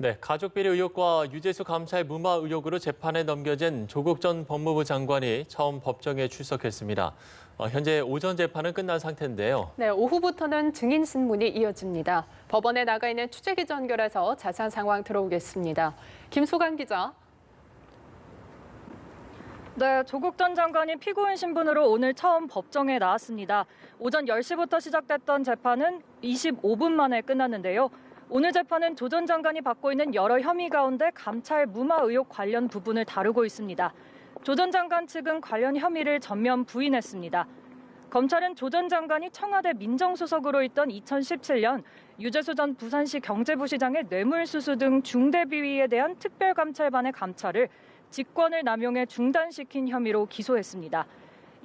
네, 가족비리 의혹과 유재수 감사의 무마 의혹으로 재판에 넘겨진 조국 전 법무부 장관이 처음 법정에 출석했습니다. 현재 오전 재판은 끝난 상태인데요. 네, 오후부터는 증인 신문이 이어집니다. 법원에 나가 있는 취재기자 연결해서 자세한 상황 들어오겠습니다. 김소강 기자. 네, 조국 전 장관이 피고인 신분으로 오늘 처음 법정에 나왔습니다. 오전 10시부터 시작됐던 재판은 25분 만에 끝났는데요. 오늘 재판은 조 전 장관이 받고 있는 여러 혐의 가운데 감찰 무마 의혹 관련 부분을 다루고 있습니다. 조 전 장관 측은 관련 혐의를 전면 부인했습니다. 검찰은 조 전 장관이 청와대 민정수석으로 있던 2017년 유재수 전 부산시 경제부시장의 뇌물수수 등 중대비위에 대한 특별감찰반의 감찰을 직권을 남용해 중단시킨 혐의로 기소했습니다.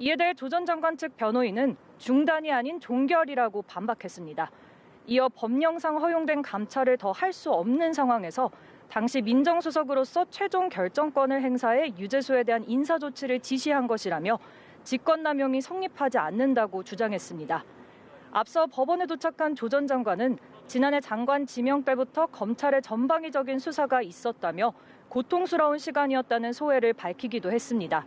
이에 대해 조 전 장관 측 변호인은 중단이 아닌 종결이라고 반박했습니다. 이어 법령상 허용된 감찰을 더 할 수 없는 상황에서 당시 민정수석으로서 최종 결정권을 행사해 유재수에 대한 인사조치를 지시한 것이라며 직권남용이 성립하지 않는다고 주장했습니다. 앞서 법원에 도착한 조 전 장관은 지난해 장관 지명 때부터 검찰의 전방위적인 수사가 있었다며 고통스러운 시간이었다는 소회를 밝히기도 했습니다.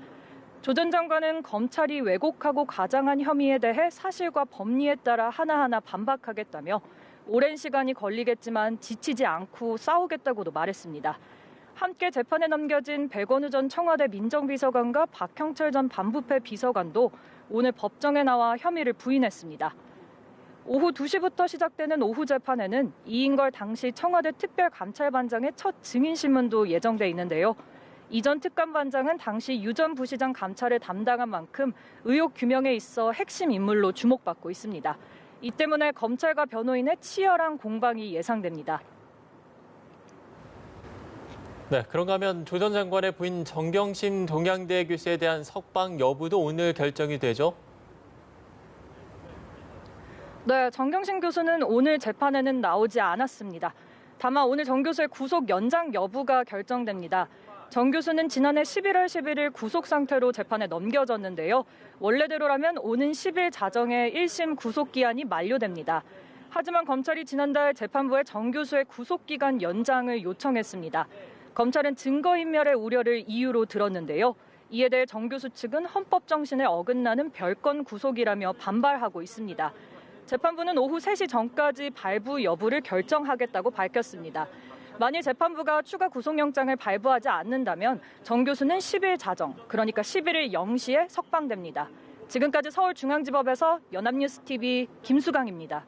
조 전 장관은 검찰이 왜곡하고 가장한 혐의에 대해 사실과 법리에 따라 하나하나 반박하겠다며 오랜 시간이 걸리겠지만 지치지 않고 싸우겠다고도 말했습니다. 함께 재판에 넘겨진 백원우 전 청와대 민정비서관과 박형철 전 반부패 비서관도 오늘 법정에 나와 혐의를 부인했습니다. 오후 2시부터 시작되는 오후 재판에는 이인걸 당시 청와대 특별감찰반장의 첫 증인신문도 예정돼 있는데요. 이 전 특감반장은 당시 유 전 부시장 감찰을 담당한 만큼 의혹 규명에 있어 핵심 인물로 주목받고 있습니다. 이 때문에 검찰과 변호인의 치열한 공방이 예상됩니다. 네, 그런가 하면 조 전 장관의 부인 정경심 동양대 교수에 대한 석방 여부도 오늘 결정이 되죠? 네, 정경심 교수는 오늘 재판에는 나오지 않았습니다. 다만 오늘 정 교수의 구속 연장 여부가 결정됩니다. 정 교수는 지난해 11월 11일 구속 상태로 재판에 넘겨졌는데요. 원래대로라면 오는 10일 자정에 1심 구속기한이 만료됩니다. 하지만 검찰이 지난달 재판부에 정 교수의 구속기간 연장을 요청했습니다. 검찰은 증거인멸의 우려를 이유로 들었는데요. 이에 대해 정 교수 측은 헌법 정신에 어긋나는 별건 구속이라며 반발하고 있습니다. 재판부는 오후 3시 전까지 발부 여부를 결정하겠다고 밝혔습니다. 만일 재판부가 추가 구속영장을 발부하지 않는다면 정 교수는 10일 자정, 그러니까 11일 0시에 석방됩니다. 지금까지 서울중앙지법에서 연합뉴스TV 김수강입니다.